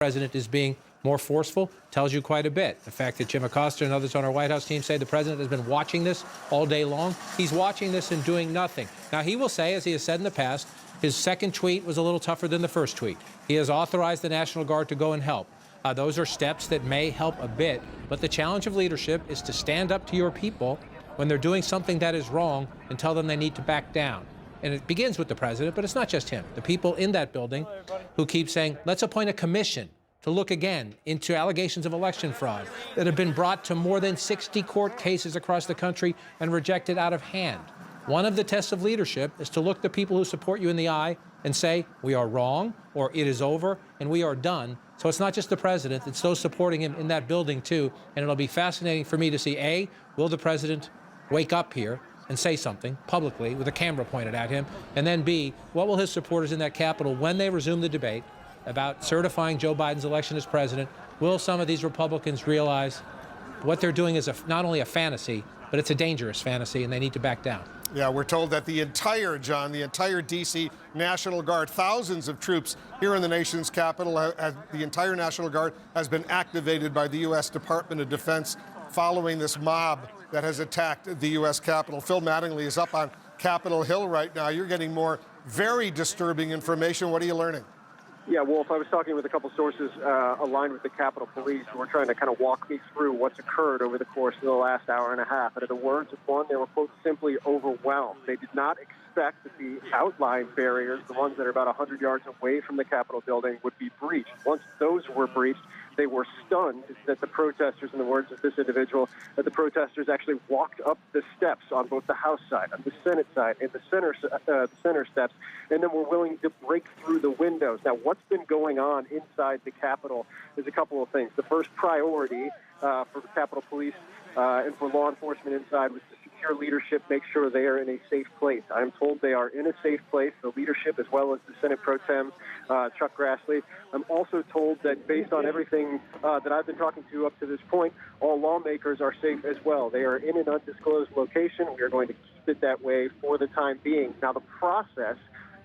president is being more forceful tells you quite a bit. The fact that Jim Acosta and others on our White House team say the president has been watching this all day long. He's watching this and doing nothing. Now, he will say, as he has said in the past, his second tweet was a little tougher than the first tweet. He has authorized the National Guard to go and help. Those are steps that may help a bit. But the challenge of leadership is to stand up to your people when they're doing something that is wrong and tell them they need to back down. And it begins with the president, but it's not just him. The people in that building who keep saying, let's appoint a commission to look again into allegations of election fraud that have been brought to more than 60 court cases across the country and rejected out of hand. One of the tests of leadership is to look the people who support you in the eye and say, we are wrong, or it is over, and we are done. So it's not just the president, it's those supporting him in that building, too. And it'll be fascinating for me to see, A, will the president wake up here and say something publicly with a camera pointed at him, and then B, what will his supporters in that Capitol, when they resume the debate about certifying Joe Biden's election as president, will some of these Republicans realize what they're doing is not only a fantasy, but it's a dangerous fantasy, and they need to back down. Yeah, we're told that the entire D.C. National Guard, thousands of troops here in the nation's capital, the entire National Guard has been activated by the U.S. Department of Defense following this mob that has attacked the U.S. Capitol. Phil Mattingly is up on Capitol Hill right now. You're getting more very disturbing information. What are you learning? Yeah, Wolf, I was talking with a couple sources aligned with the Capitol Police who were trying to kind of walk me through what's occurred over the course of the last hour and a half. And in the words of one, they were, quote, simply overwhelmed. They did not expect that the outline barriers, the ones that are about 100 yards away from the Capitol building, would be breached. Once those were breached, they were stunned that the protesters, in the words of this individual, that the protesters actually walked up the steps on both the House side, on the Senate side, and the center steps, and then were willing to break through the windows. Now, what's been going on inside the Capitol is a couple of things. The first priority for the Capitol Police and for law enforcement inside was to secure leadership, make sure they are in a safe place. I'm told they are in a safe place, the leadership as well as the Senate Pro Tem, Chuck Grassley. I'm also told that based on everything that I've been talking to up to this point, all lawmakers are safe as well. They are in an undisclosed location. We are going to keep it that way for the time being. Now, the process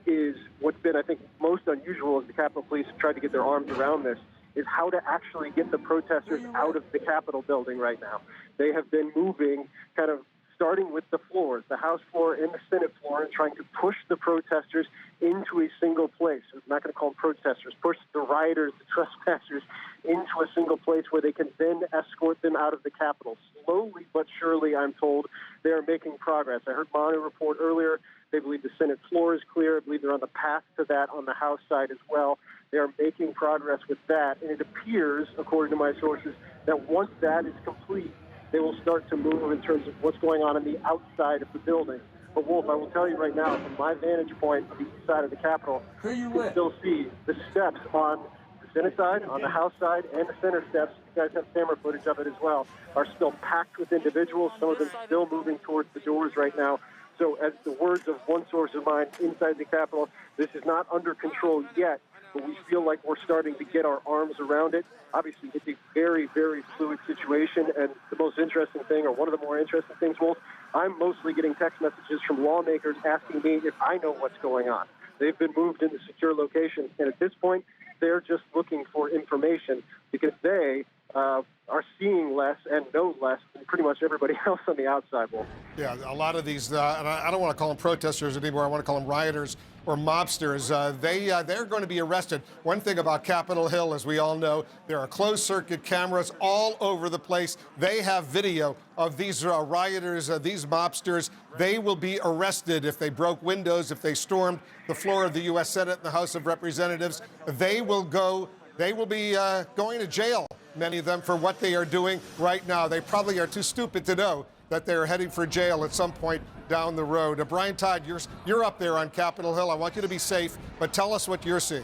is what's been, I think, most unusual as the Capitol Police have tried to get their arms around this, is how to actually get the protesters out of the Capitol building right now. They have been moving kind of starting with the floors, the House floor and the Senate floor, and trying to push the protesters into a single place. I'm not going to call them protesters, push the rioters, the trespassers into a single place where they can then escort them out of the Capitol. Slowly but surely, I'm told, they are making progress. I heard Manu report earlier. They believe the Senate floor is clear. I believe they're on the path to that on the House side as well. They are making progress with that. And it appears, according to my sources, that once that is complete, they will start to move in terms of what's going on the outside of the building. But, Wolf, I will tell you right now, from my vantage point on the east side of the Capitol, you can still see the steps on the Senate side, on the House side, and the center steps. You guys have camera footage of it as well, are still packed with individuals, some of them still moving towards the doors right now. So as the words of one source of mine inside the Capitol, this is not under control yet, but we feel like we're starting to get our arms around it. Obviously, it's a very, very fluid situation, and the most interesting thing, or one of the more interesting things, Wolf, I'm mostly getting text messages from lawmakers asking me if I know what's going on. They've been moved into secure locations, and at this point, they're just looking for information because they are seeing less and know less than pretty much everybody else on the outside, Wolf. Yeah, a lot of these, and I don't want to call them protesters anymore. I want to call them rioters or mobsters. They're going to be arrested. One thing about Capitol Hill, as we all know, there are closed-circuit cameras all over the place. They have video of these rioters, these mobsters. They will be arrested if they broke windows, if they stormed the floor of the U.S. Senate and the House of Representatives. They will be going to jail, many of them, for what they are doing right now. They probably are too stupid to know that they're heading for jail at some point down the road. Brian Todd, you're up there on Capitol Hill. I want you to be safe, but tell us what you're seeing.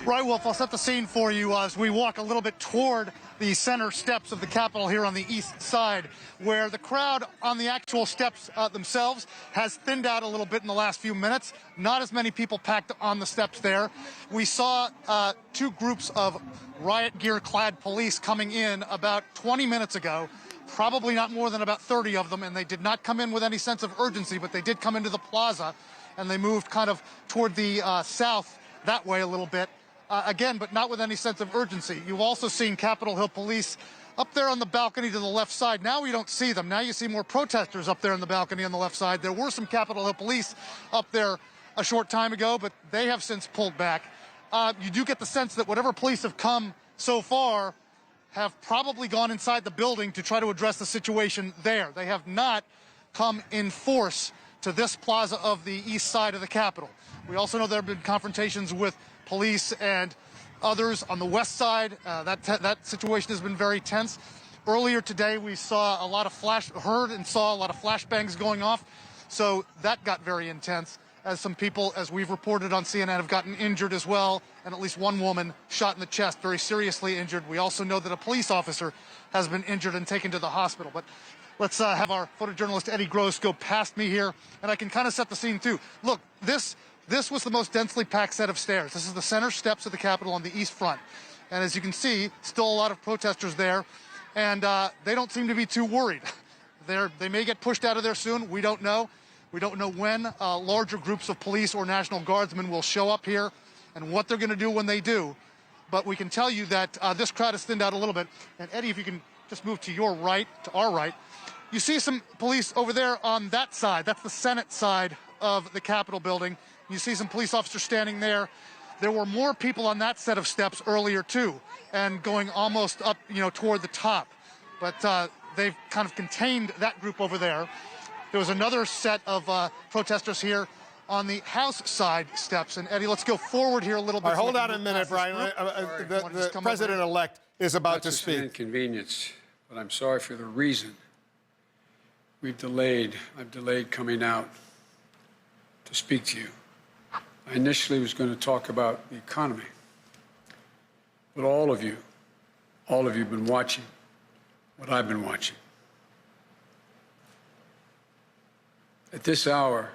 Right, Wolf, I'll set the scene for you as we walk a little bit toward the center steps of the Capitol here on the east side, where the crowd on the actual steps themselves has thinned out a little bit in the last few minutes. Not as many people packed on the steps there. We saw two groups of riot gear-clad police coming in about 20 minutes ago, probably not more than about 30 of them, and they did not come in with any sense of urgency, but they did come into the plaza, and they moved kind of toward the south that way a little bit. Again, but not with any sense of urgency. You've also seen Capitol Hill police up there on the balcony to the left side. Now we don't see them. Now you see more protesters up there on the balcony on the left side. There were some Capitol Hill police up there a short time ago, but they have since pulled back. You do get the sense that whatever police have come so far have probably gone inside the building to try to address the situation there. They have not come in force to this plaza of the east side of the Capitol. We also know there have been confrontations with police and others on the west side. That situation has been very tense. Earlier today, we saw a lot of heard and saw a lot of flashbangs going off. So that got very intense, as some people, as we've reported on CNN, have gotten injured as well, and at least one woman shot in the chest, very seriously injured. We also know that a police officer has been injured and taken to the hospital. But let's have our photojournalist Eddie Gross go past me here, and I can kind of set the scene too. Look, this was the most densely packed set of stairs. This is the center steps of the Capitol on the east front. And as you can see, still a lot of protesters there, and they don't seem to be too worried. They may get pushed out of there soon. We don't know. We don't know when larger groups of police or National Guardsmen will show up here and what they're going to do when they do. But we can tell you that this crowd has thinned out a little bit. And Eddie, if you can just move to your right, to our right, you see some police over there on that side. That's the Senate side of the Capitol building. You see some police officers standing there. There were more people on that set of steps earlier too, and going almost up, toward the top. But they've kind of contained that group over there. There was another set of protesters here on the House side steps. And Eddie, let's go forward here a little bit. All right, hold on a minute, Brian. The president-elect is about to speak. It's an inconvenience, but I'm sorry for the reason I've delayed coming out to speak to you. I initially was going to talk about the economy, but all of you have been watching what I've been watching. At this hour,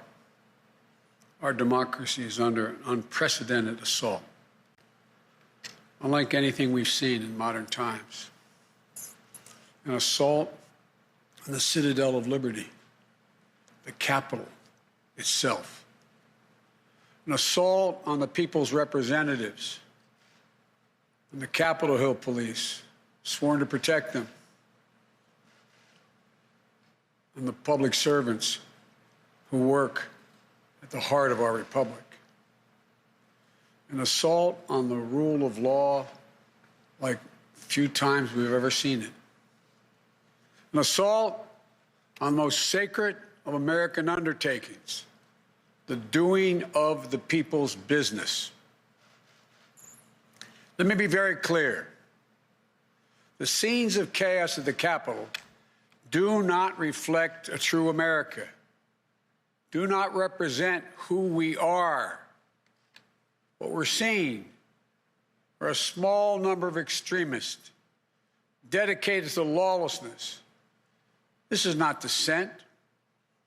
our democracy is under an unprecedented assault, unlike anything we've seen in modern times. An assault on the citadel of liberty, the Capitol itself. An assault on the people's representatives and the Capitol Hill police, sworn to protect them, and the public servants who work at the heart of our republic. An assault on the rule of law like few times we've ever seen it. An assault on the most sacred of American undertakings, the doing of the people's business. Let me be very clear. The scenes of chaos at the Capitol do not reflect a true America, do not represent who we are. What we're seeing are a small number of extremists dedicated to lawlessness. This is not dissent.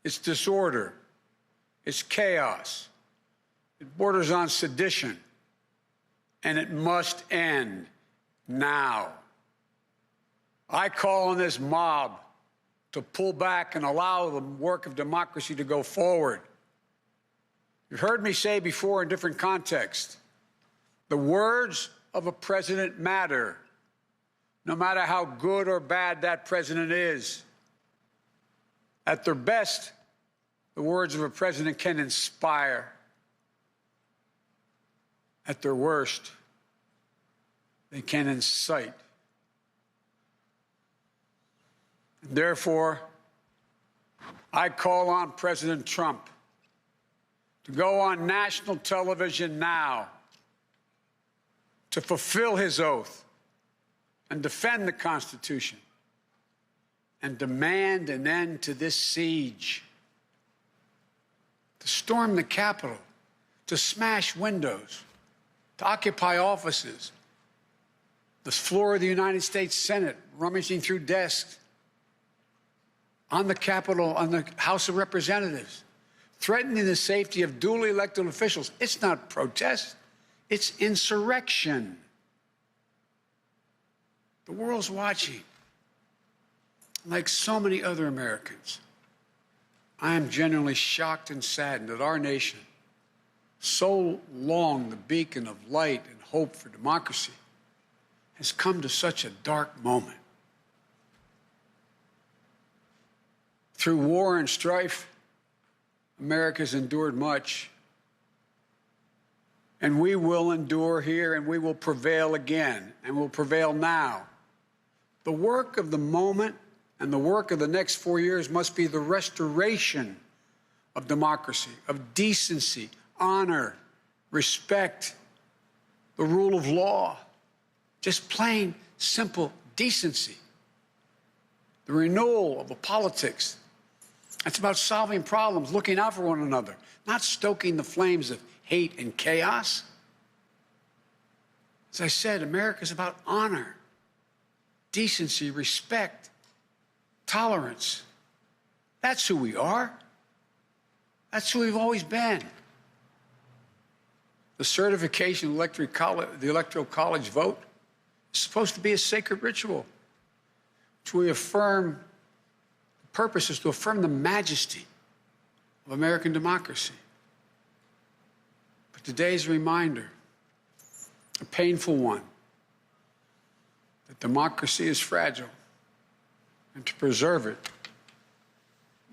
It's disorder. It's chaos. It borders on sedition. And it must end now. I call on this mob to pull back and allow the work of democracy to go forward. You've heard me say before in different contexts, the words of a president matter, no matter how good or bad that president is. At their best, the words of a president can inspire. At their worst, they can incite. Therefore, I call on President Trump to go on national television now to fulfill his oath and defend the Constitution and demand an end to this siege, to storm the Capitol, to smash windows, to occupy offices, the floor of the United States Senate, rummaging through desks, on the Capitol, on the House of Representatives, threatening the safety of duly elected officials. It's not protest, it's insurrection. The world's watching. Like so many other Americans, I am genuinely shocked and saddened that our nation so long the beacon of light and hope for democracy, has come to such a dark moment. Through war and strife, America's endured much. And we will endure here, and we will prevail again, and we'll prevail now. The work of the moment and the work of the next 4 years must be the restoration of democracy, of decency, honor, respect, the rule of law, just plain, simple decency. The renewal of the politics. It's about solving problems, looking out for one another, not stoking the flames of hate and chaos. As I said, America's about honor, decency, respect, tolerance. That's who we are. That's who we've always been. The certification of the Electoral College vote is supposed to be a sacred ritual, which we affirm. The purpose is to affirm the majesty of American democracy. But today's reminder, a painful one, that democracy is fragile, and to preserve it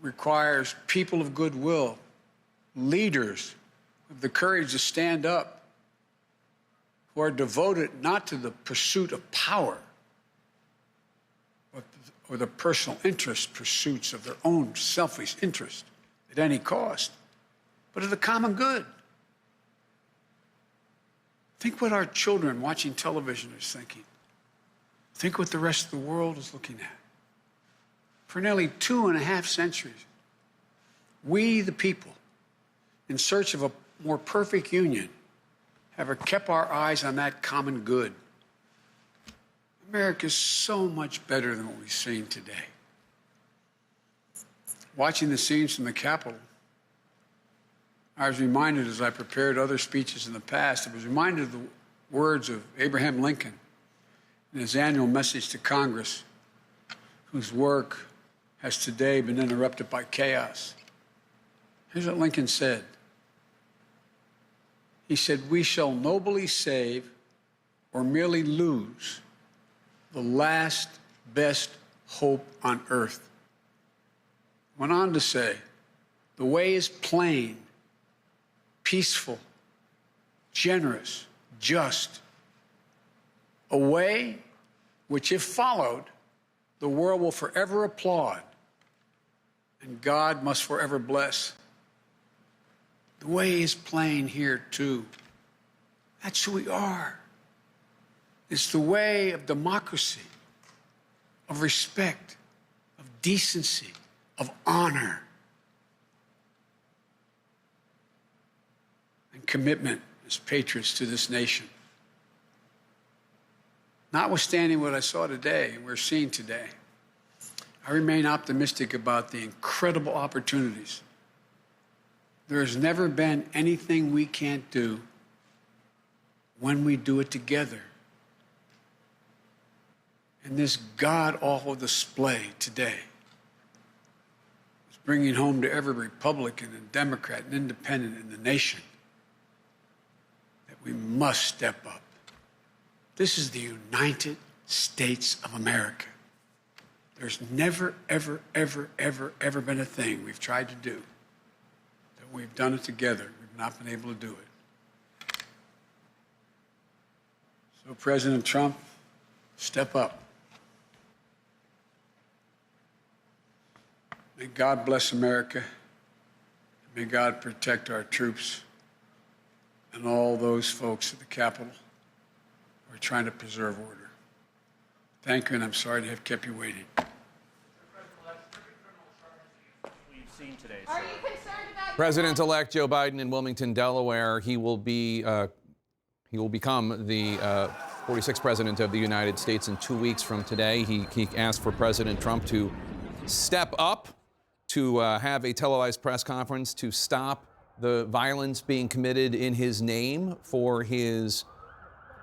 requires people of goodwill, leaders with the courage to stand up, who are devoted not to the pursuit of power, or the personal interest pursuits of their own selfish interest at any cost, but of the common good. Think what our children watching television are thinking. Think what the rest of the world is looking at. For nearly 2.5 centuries, we, the people, in search of a more perfect union, have kept our eyes on that common good. America is so much better than what we've seen today. Watching the scenes from the Capitol, I was reminded, as I prepared other speeches in the past, I was reminded of the words of Abraham Lincoln in his annual message to Congress, whose work has today been interrupted by chaos. Here's what Lincoln said. He said, "We shall nobly save or merely lose the last best hope on earth." Went on to say, "The way is plain, peaceful, generous, just. A way which, if followed, the world will forever applaud and God must forever bless." The way is plain here, too. That's who we are. It's the way of democracy, of respect, of decency, of honor, and commitment as patriots to this nation. Notwithstanding what I saw today and we're seeing today, I remain optimistic about the incredible opportunities. There has never been anything we can't do when we do it together. And this god-awful display today is bringing home to every Republican and Democrat and Independent in the nation that we must step up. This is the United States of America. There's never, ever, ever, ever, ever been a thing we've tried to do that we've done it together. We've not been able to do it. So, President Trump, step up. May God bless America. May God protect our troops and all those folks at the Capitol who are trying to preserve order. Thank you, and I'm sorry to have kept you waiting. Are you concerned about President-elect Joe Biden in Wilmington, Delaware. He will become the 46th president of the United States in 2 weeks from today. He asked for President Trump to step up, to have a televised press conference to stop the violence being committed in his name for his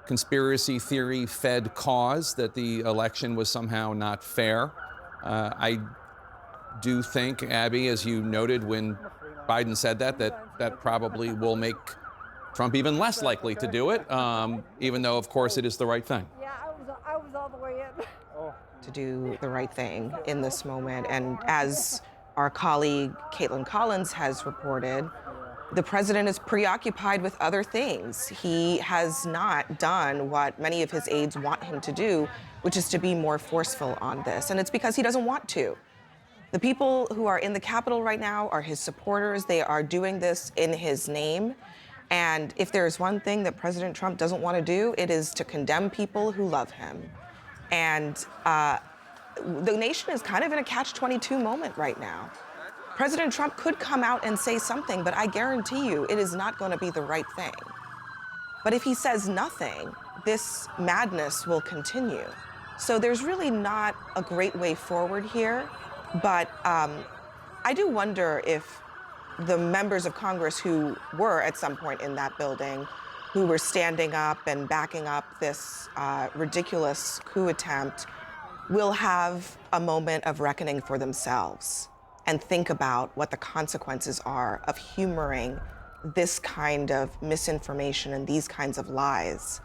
conspiracy theory-fed cause that the election was somehow not fair. I do think, Abby, as you noted when Biden said that probably will make Trump even less likely to do it, even though, of course, it is the right thing. Yeah, I was all the way in. To do the right thing in this moment. And as our colleague Caitlin Collins has reported, the president is preoccupied with other things. He has not done what many of his aides want him to do, which is to be more forceful on this. And it's because he doesn't want to. The people who are in the Capitol right now are his supporters. They are doing this in his name. And if there's one thing that President Trump doesn't want to do, it is to condemn people who love him. And the nation is kind of in a catch-22 moment right now. President Trump could come out and say something, but I guarantee you it is not going to be the right thing. But if he says nothing, this madness will continue. So there's really not a great way forward here. But I do wonder if the members of Congress who were at some point in that building, who were standing up and backing up this ridiculous coup attempt, will have a moment of reckoning for themselves and think about what the consequences are of humoring this kind of misinformation and these kinds of lies.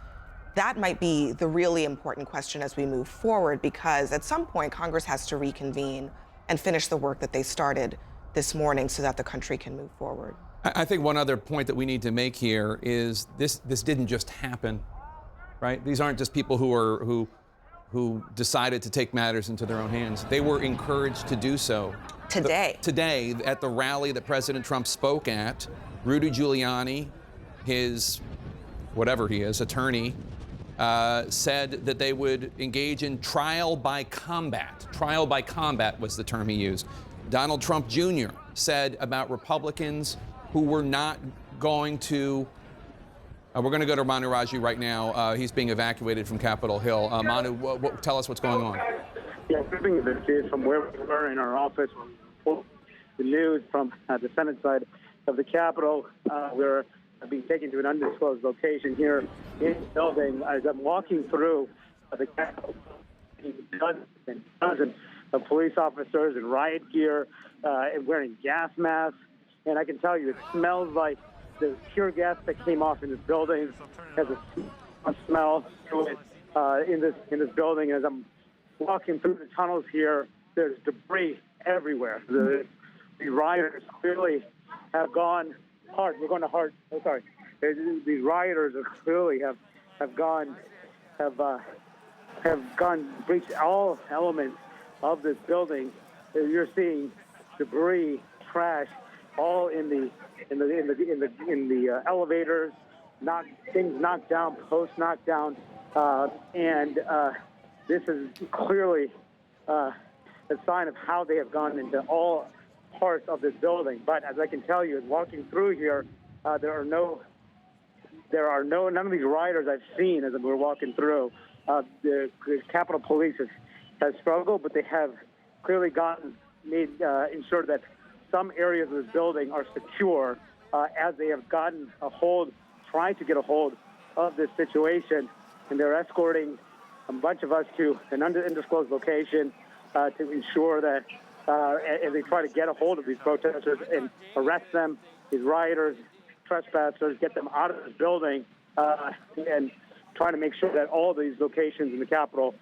That might be the really important question as we move forward, because at some point Congress has to reconvene and finish the work that they started this morning so that the country can move forward. I think one other point that we need to make here is this didn't just happen, right? These aren't just people who decided to take matters into their own hands. They were encouraged to do so. Today, at the rally that President Trump spoke at, Rudy Giuliani, his, whatever he is, attorney, said that they would engage in trial by combat. Trial by combat was the term he used. Donald Trump Jr. said about Republicans who were not going to. We're going to go to Manu Raji right now. He's being evacuated from Capitol Hill. Manu, tell us what's going on. Yeah, gripping this is from where we were in our office. The news from the Senate side of the Capitol. We're being taken to an undisclosed location here in the building. As I'm walking through the Capitol, dozens and dozens of police officers in riot gear and wearing gas masks. And I can tell you, it smells like the pure gas that came off in this building. Has a smell to it in this building. As I'm walking through the tunnels here, there's debris everywhere. The rioters clearly have gone hard. We're going to hard. Oh, sorry. These rioters are clearly have gone breached all elements of this building. You're seeing debris, trash, all in the elevators, things knocked down, posts knocked down, and this is clearly a sign of how they have gone into all parts of this building. But as I can tell you, walking through here, none of these rioters I've seen as we're walking through. The Capitol Police has struggled, but they have clearly ensured that some areas of this building are secure as they have tried to get a hold of this situation, and they're escorting a bunch of us to an undisclosed location to ensure that as they try to get a hold of these protesters and arrest them, these rioters, trespassers, get them out of this building, and trying to make sure that all these locations in the Capitol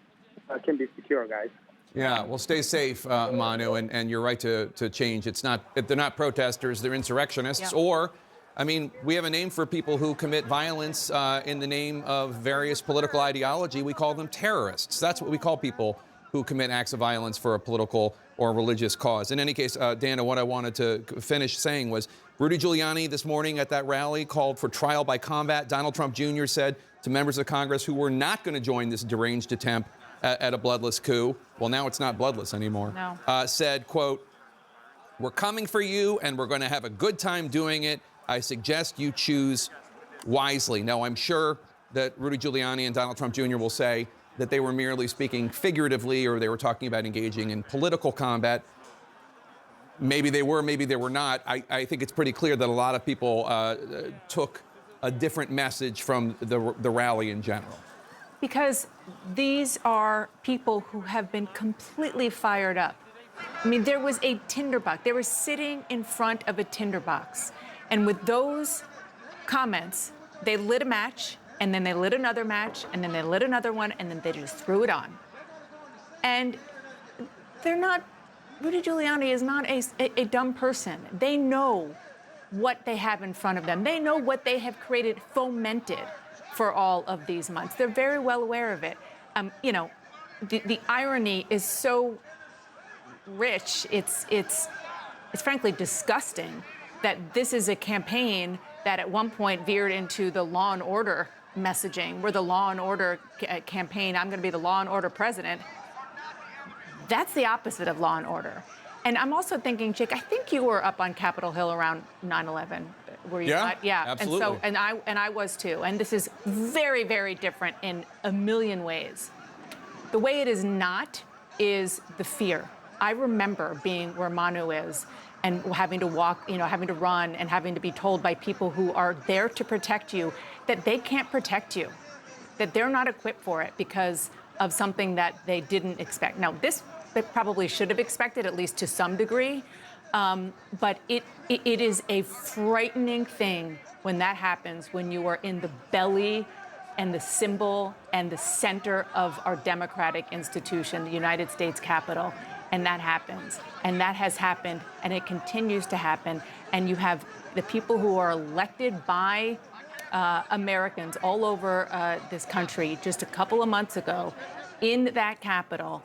can be secure, guys. Yeah, well, stay safe, Manu, and you're right to change. They're not protesters, they're insurrectionists, or, I mean, we have a name for people who commit violence in the name of various political ideology. We call them terrorists. That's what we call people who commit acts of violence for a political or religious cause. In any case, Dana, what I wanted to finish saying was Rudy Giuliani this morning at that rally called for trial by combat. Donald Trump Jr. said to members of Congress who were not going to join this deranged attempt at a bloodless coup, well, now it's not bloodless anymore, said, quote, "We're coming for you and we're going to have a good time doing it. I suggest you choose wisely." Now, I'm sure that Rudy Giuliani and Donald Trump Jr. will say that they were merely speaking figuratively or they were talking about engaging in political combat. Maybe they were, maybe they were not. I think it's pretty clear that a lot of people took a different message from the rally in general. Because these are people who have been completely fired up. I mean, there was a tinderbox. They were sitting in front of a tinderbox. And with those comments, they lit a match, and then they lit another match, and then they lit another one, and then they just threw it on. And Rudy Giuliani is not a dumb person. They know what they have in front of them. They know what they have fomented for all of these months. They're very well aware of it. The irony is so rich, it's frankly disgusting that this is a campaign that at one point veered into the law and order messaging. We're the law and order campaign. I'm going to be the law and order president. That's the opposite of law and order. And I'm also thinking, Jake, I think you were up on Capitol Hill around 9/11. Were you not? Yeah, absolutely. And I was too. And this is very, very different in a million ways. The way it is not is the fear. I remember being where Manu is and having to walk, having to run and having to be told by people who are there to protect you that they can't protect you, that they're not equipped for it because of something that they didn't expect. Now, this they probably should have expected, at least to some degree, but it is a frightening thing when that happens, when you are in the belly and the symbol and the center of our democratic institution, the United States Capitol, and that happens. And that has happened, and it continues to happen. And you have the people who are elected by Americans all over this country just a couple of months ago in that Capitol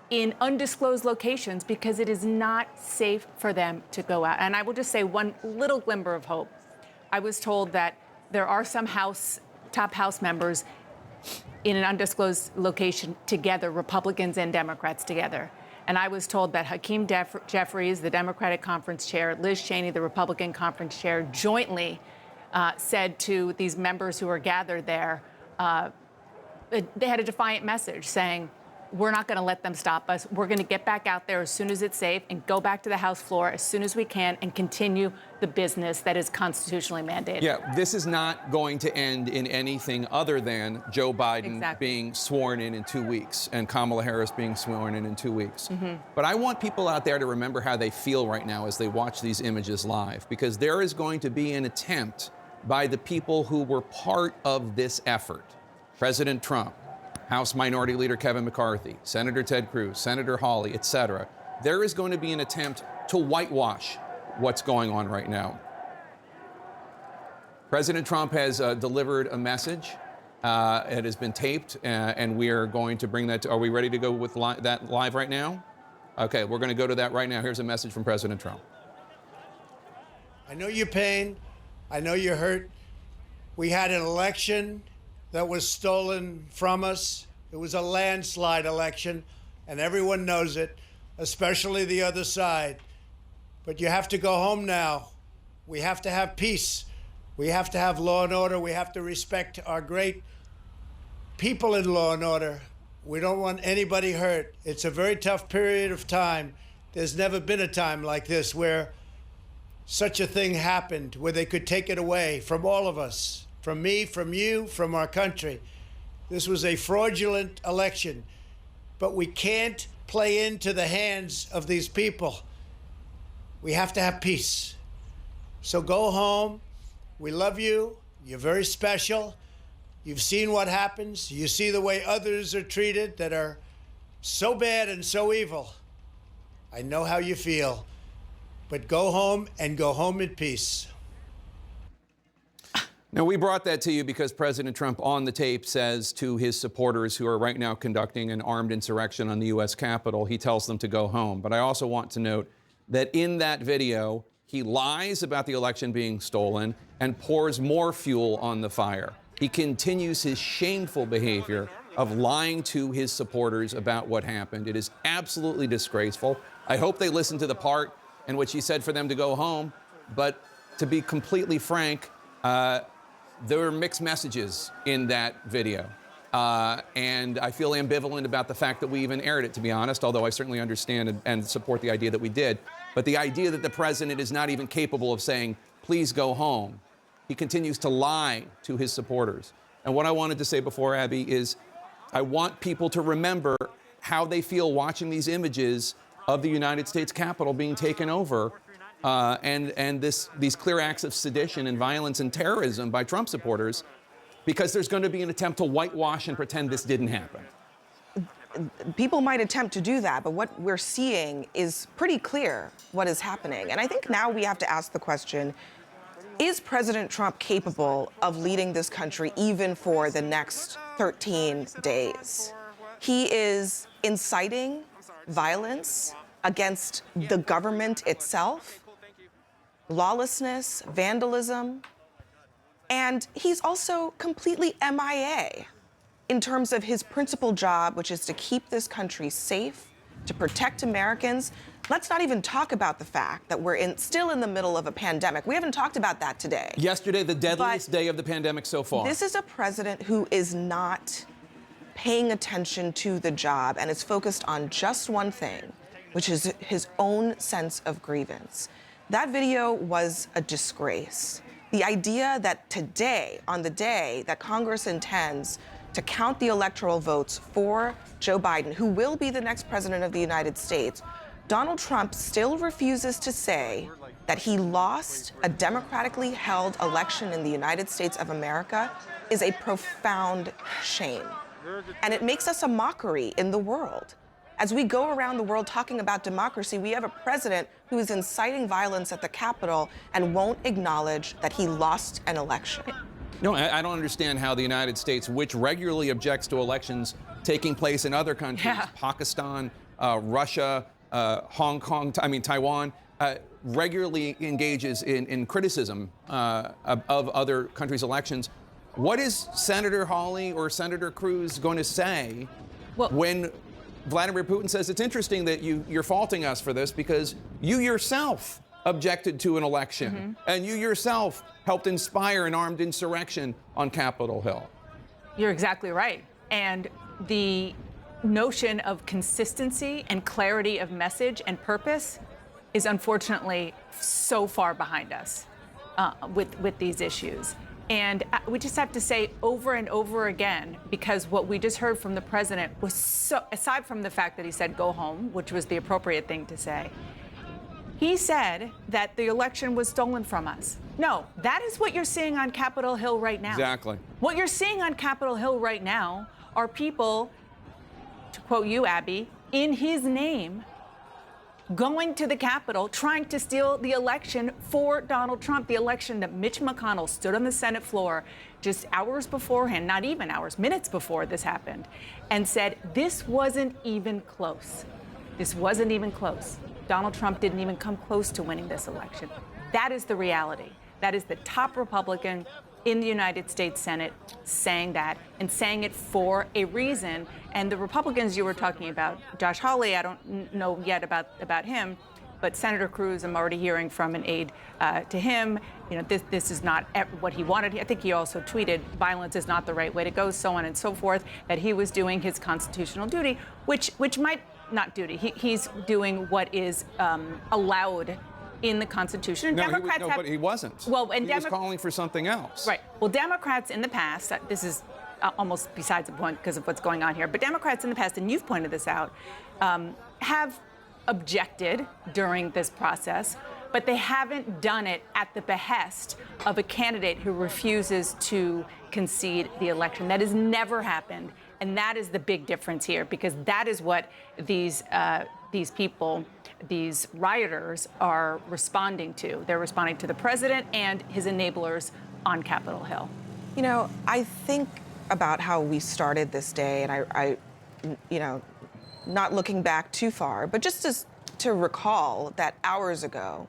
in undisclosed locations because it is not safe for them to go out. And I will just say one little glimmer of hope. I was told that there are some top House members in an undisclosed location together, Republicans and Democrats together. And I was told that Hakeem Jeffries, the Democratic Conference Chair, Liz Cheney, the Republican Conference Chair, jointly said to these members who are gathered there, they had a defiant message saying, we're not going to let them stop us. We're going to get back out there as soon as it's safe and go back to the House floor as soon as we can and continue the business that is constitutionally mandated. Yeah, this is not going to end in anything other than Joe Biden being sworn in 2 weeks and Kamala Harris being sworn in 2 weeks. But I want people out there to remember how they feel right now as they watch these images live, because there is going to be an attempt by the people who were part of this effort. President Trump, House Minority Leader Kevin McCarthy, Senator Ted Cruz, Senator Hawley, etc. There is going to be an attempt to whitewash what's going on right now. President Trump has delivered a message. It has been taped, and we are going to bring that to, are we ready to go with that live right now? Okay, we're going to go to that right now. Here's a message from President Trump. I know your pain. I know you're hurt. We had an election that was stolen from us. It was a landslide election, and everyone knows it, especially the other side. But you have to go home now. We have to have peace. We have to have law and order. We have to respect our great people in law and order. We don't want anybody hurt. It's a very tough period of time. There's never been a time like this where such a thing happened, where they could take it away from all of us. From me, from you, from our country. This was a fraudulent election, but we can't play into the hands of these people. We have to have peace. So go home. We love you. You're very special. You've seen what happens. You see the way others are treated that are so bad and so evil. I know how you feel, but go home and go home in peace. Now, we brought that to you because President Trump on the tape says to his supporters who are right now conducting an armed insurrection on the U.S. Capitol, he tells them to go home. But I also want to note that in that video, he lies about the election being stolen and pours more fuel on the fire. He continues his shameful behavior of lying to his supporters about what happened. It is absolutely disgraceful. I hope they listen to the part in which he said for them to go home. But to be completely frank, there were mixed messages in that video. And I feel ambivalent about the fact that we even aired it, to be honest, although I certainly understand and support the idea that we did. But the idea that the president is not even capable of saying, please go home. He continues to lie to his supporters. And what I wanted to say before, Abby, is I want people to remember how they feel watching these images of the United States Capitol being taken over and these clear acts of sedition and violence and terrorism by Trump supporters, because there's going to be an attempt to whitewash and pretend this didn't happen. People might attempt to do that, but what we're seeing is pretty clear what is happening. And I think now we have to ask the question, is President Trump capable of leading this country even for the next 13 days? He is inciting violence against the government itself, lawlessness, vandalism, and he's also completely MIA in terms of his principal job, which is to keep this country safe, to protect Americans. Let's not even talk about the fact that we're still in the middle of a pandemic. We haven't talked about that today. Yesterday, the deadliest day of the pandemic so far. This is a president who is not paying attention to the job and is focused on just one thing, which is his own sense of grievance. That video was a disgrace. The idea that today, on the day that Congress intends to count the electoral votes for Joe Biden, who will be the next president of the United States, Donald Trump still refuses to say that he lost a democratically held election in the United States of America is a profound shame. And it makes us a mockery in the world. As we go around the world talking about democracy, we have a president who is inciting violence at the Capitol and won't acknowledge that he lost an election. No, I don't understand how the United States, which regularly objects to elections taking place in other countries, Pakistan, Russia, Hong Kong, Taiwan, regularly engages in criticism of other countries' elections. What is Senator Hawley or Senator Cruz going to say when Vladimir Putin says it's interesting that you're faulting us for this because you yourself objected to an election and you yourself helped inspire an armed insurrection on Capitol Hill? You're exactly right. And the notion of consistency and clarity of message and purpose is unfortunately so far behind us with these issues. And we just have to say over and over again, because what we just heard from the president was so, aside from the fact that he said go home, which was the appropriate thing to say, he said that the election was stolen from us. No, that is what you're seeing on Capitol Hill right now. Exactly. What you're seeing on Capitol Hill right now are people, to quote you, Abby, in his name, going to the Capitol, trying to steal the election for Donald Trump, the election that Mitch McConnell stood on the Senate floor just hours beforehand, not even hours, minutes before this happened, and said, this wasn't even close. This wasn't even close. Donald Trump didn't even come close to winning this election. That is the reality. That is the top Republican in the United States Senate saying that, and saying it for a reason. And the Republicans you were talking about, Josh Hawley, I don't know yet about him, but Senator Cruz, I'm already hearing from an aide to him, this is not what he wanted. I think he also tweeted, violence is not the right way to go, so on and so forth, that he was doing his constitutional duty, which might not duty. He's doing what is allowed in the Constitution. No, but he wasn't. Well, and he was calling for something else. Right. Well, Democrats in the past, this is almost besides the point because of what's going on here, but Democrats in the past, and you've pointed this out, have objected during this process, but they haven't done it at the behest of a candidate who refuses to concede the election. That has never happened, and that is the big difference here, because that is what these people, these rioters, are responding to. They're responding to the president and his enablers on Capitol Hill. I think about how we started this day, and I not looking back too far, but just to recall that hours ago,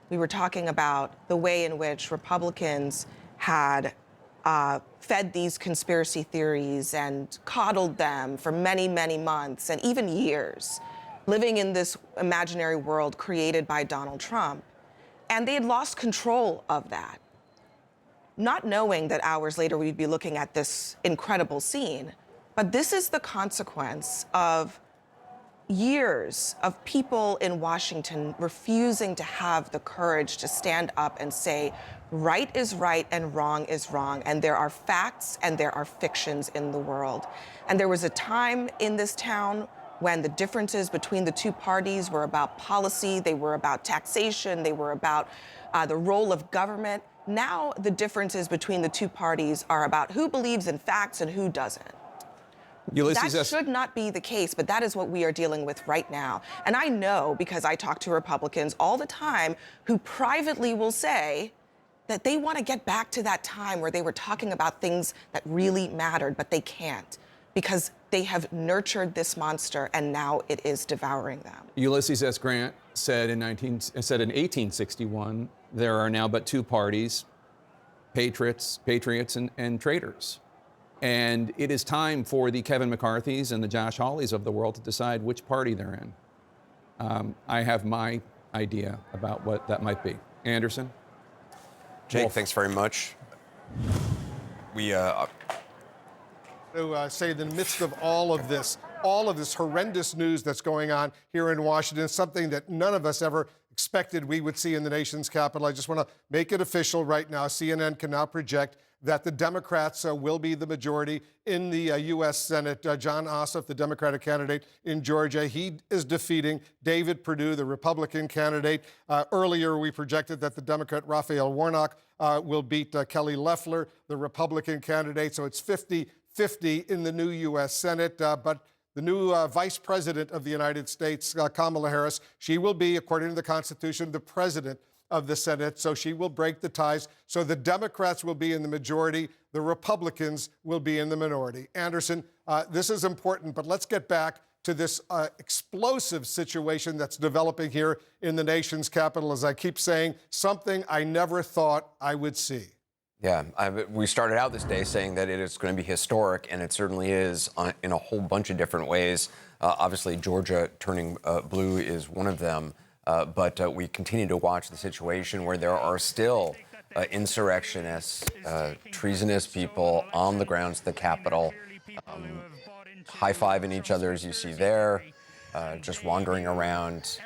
we were talking about the way in which Republicans had fed these conspiracy theories and coddled them for many, many months and even years, living in this imaginary world created by Donald Trump. And they had lost control of that, not knowing that hours later we'd be looking at this incredible scene. But this is the consequence of years of people in Washington refusing to have the courage to stand up and say, right is right and wrong is wrong, and there are facts and there are fictions in the world. And there was a time in this town when the differences between the two parties were about policy, they were about taxation, they were about the role of government. Now the differences between the two parties are about who believes in facts and who doesn't. That should not be the case, but that is what we are dealing with right now. And I know, because I talk to Republicans all the time who privately will say that they want to get back to that time where they were talking about things that really mattered, but they can't because they have nurtured this monster and now it is devouring them. Ulysses S. Grant said in 1861, there are now but two parties, patriots and traitors. And it is time for the Kevin McCarthys and the Josh Hawleys of the world to decide which party they're in. I have my idea about what that might be. Anderson? Jake, thanks very much. We to say in the midst of all of this horrendous news that's going on here in Washington, something that none of us ever expected we would see in the nation's capital. I just want to make it official right now. CNN can now project that the Democrats will be the majority in the U.S. Senate. John Ossoff, the Democratic candidate in Georgia, he is defeating David Perdue, the Republican candidate. Earlier, we projected that the Democrat Raphael Warnock will beat Kelly Loeffler, the Republican candidate. So it's 50-50 in the new U.S. Senate. But the new Vice President of the United States, Kamala Harris, she will be, according to the Constitution, the President of the Senate, so she will break the ties. So the Democrats will be in the majority, the Republicans will be in the minority. Anderson, this is important, but let's get back to this explosive situation that's developing here in the nation's capital. As I keep saying, something I never thought I would see. Yeah, we started out this day saying that it is going to be historic, and it certainly is in a whole bunch of different ways. Obviously, Georgia turning blue is one of them. But we continue to watch the situation where there are still insurrectionists, treasonous people on the grounds of the Capitol, high-fiving each other, as you see there, just wandering around.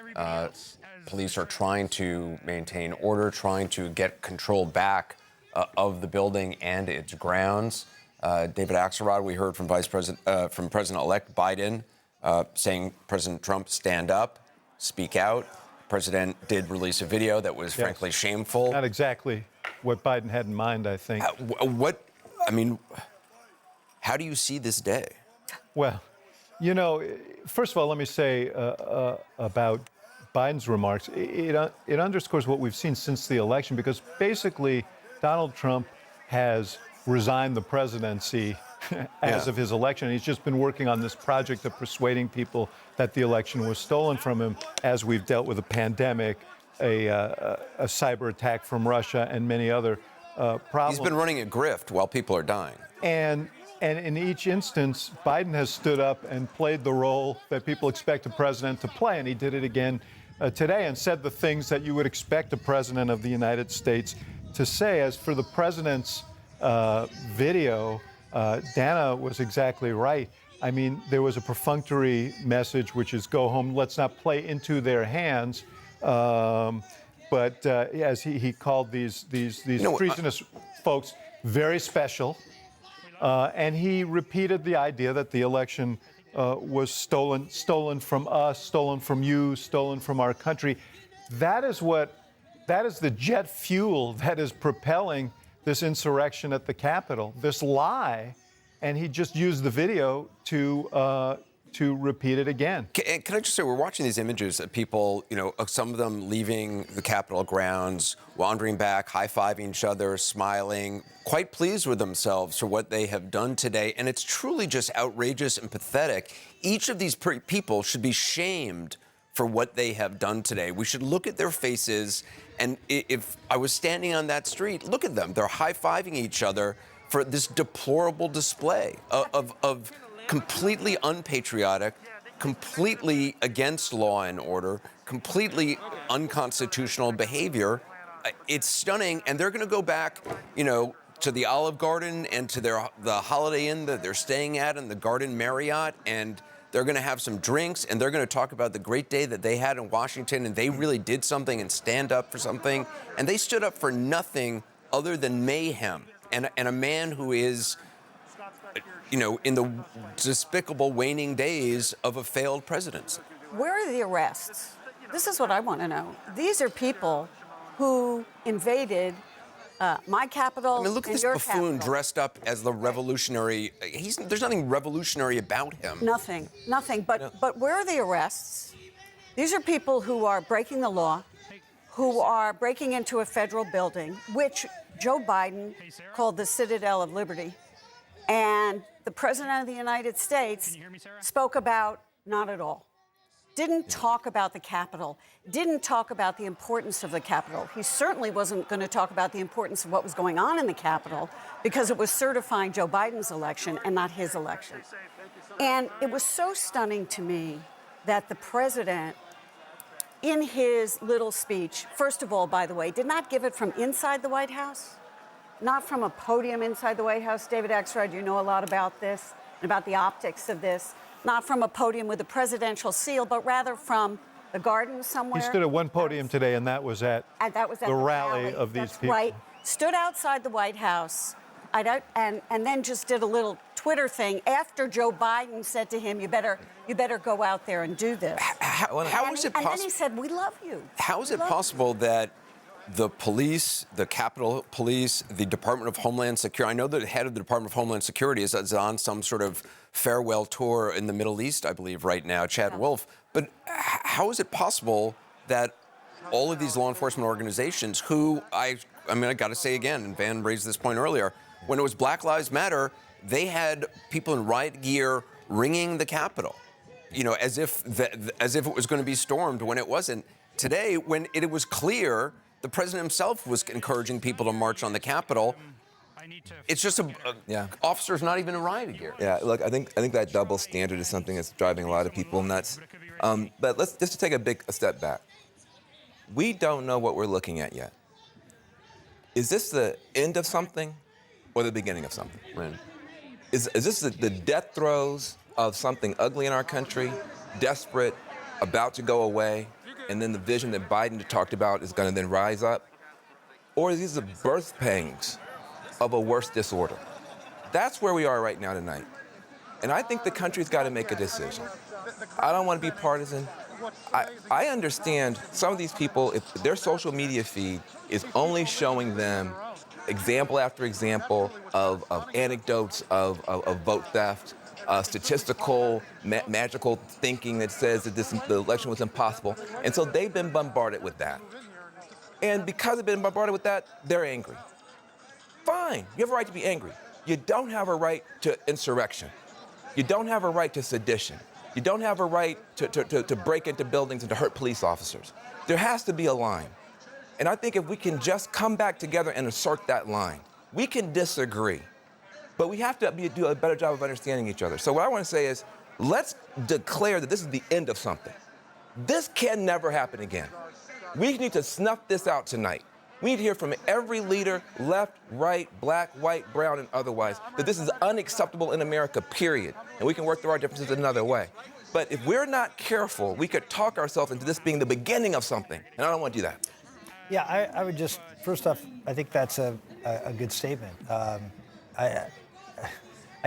Police are trying to maintain order, trying to get control back of the building and its grounds. David Axelrod, we heard from President-elect Biden saying, President Trump, stand up, speak out. President did release a video that was frankly shameful. Not exactly what Biden had in mind, I think. How do you see this day? Well, you know, first of all, let me say about Biden's remarks, it underscores what we've seen since the election, because basically Donald Trump has resigned the presidency as of his election. He's just been working on this project of persuading people that the election was stolen from him, as we've dealt with a pandemic, a cyber attack from Russia, and many other problems. He's been running a grift while people are dying. And in each instance, Biden has stood up and played the role that people expect a president to play, and he did it again today and said the things that you would expect a president of the United States to say. As for the president's video, Dana was exactly right. I mean, there was a perfunctory message, which is go home, let's not play into their hands. But as he called these treasonous folks very special. And he repeated the idea that the election was stolen from us, stolen from you, stolen from our country. That is the jet fuel that is propelling this insurrection at the Capitol, this lie, and he just used the video to repeat it again. Can I just say, we're watching these images of people, some of them leaving the Capitol grounds, wandering back, high-fiving each other, smiling, quite pleased with themselves for what they have done today, and it's truly just outrageous and pathetic. Each of these people should be shamed for what they have done today. We should look at their faces, and if I was standing on that street, look at them. They're high-fiving each other for this deplorable display of completely unpatriotic, completely against law and order, completely unconstitutional behavior. It's stunning, and they're going to go back, to the Olive Garden and to the Holiday Inn that they're staying at in the Garden Marriott, and they're going to have some drinks, and they're going to talk about the great day that they had in Washington, and they really did something and stand up for something. And they stood up for nothing other than mayhem. And a man who is in the despicable waning days of a failed presidency. Where are the arrests? This is what I want to know. These are people who invaded my capital. I mean, look at this buffoon dressed up as the revolutionary. There's nothing revolutionary about him. Nothing. But where are the arrests? These are people who are breaking the law, who are breaking into a federal building, which Joe Biden called the Citadel of Liberty. And the President of the United States spoke about not at all. Didn't talk about the Capitol, didn't talk about the importance of the Capitol. He certainly wasn't going to talk about the importance of what was going on in the Capitol because it was certifying Joe Biden's election and not his election. And it was so stunning to me that the president, in his little speech, first of all, by the way, did not give it from inside the White House, not from a podium inside the White House. David Axelrod, you know a lot about this and about the optics of this. Not from a podium with a presidential seal, but rather from the garden somewhere. He stood at one podium today, and that was at, the rally of these people. Right. Stood outside the White House, and then just did a little Twitter thing after Joe Biden said to him, "You better go out there and do this." How is it possible? And then he said, "We love you." How is it possible that the police, the Capitol Police, the Department of Homeland Security, I know the head of the Department of Homeland Security is on some sort of farewell tour in the Middle East, I believe, right now, Chad Wolf. But how is it possible that all of these law enforcement organizations who, I got to say again, and Van raised this point earlier, when it was Black Lives Matter, they had people in riot gear ringing the Capitol, as if it was going to be stormed when it wasn't. Today, when it was clear the president himself was encouraging people to march on the Capitol, it's just officers not even in riot gear. Yeah, look, I think that double standard is something that's driving a lot of people nuts. But let's just take a step back. We don't know what we're looking at yet. Is this the end of something or the beginning of something? Right. Is this the death throes of something ugly in our country, desperate, about to go away, and then the vision that Biden talked about is going to then rise up? Or is these the birth pangs of a worse disorder? That's where we are right now tonight. And I think the country's got to make a decision. I don't want to be partisan. I understand some of these people, if their social media feed is only showing them example after example of anecdotes of vote theft, statistical, magical thinking that says that the election was impossible. And so they've been bombarded with that. And because they've been bombarded with that, they're angry. Fine, you have a right to be angry. You don't have a right to insurrection. You don't have a right to sedition. You don't have a right to break into buildings and to hurt police officers. There has to be a line. And I think if we can just come back together and assert that line, we can disagree, but we have to do a better job of understanding each other. So what I want to say is, let's declare that this is the end of something. This can never happen again. We need to snuff this out tonight. We need to hear from every leader, left, right, black, white, brown, and otherwise, that this is unacceptable in America, period. And we can work through our differences another way. But if we're not careful, we could talk ourselves into this being the beginning of something. And I don't want to do that. Yeah, I would just, first off, I think that's a good statement. I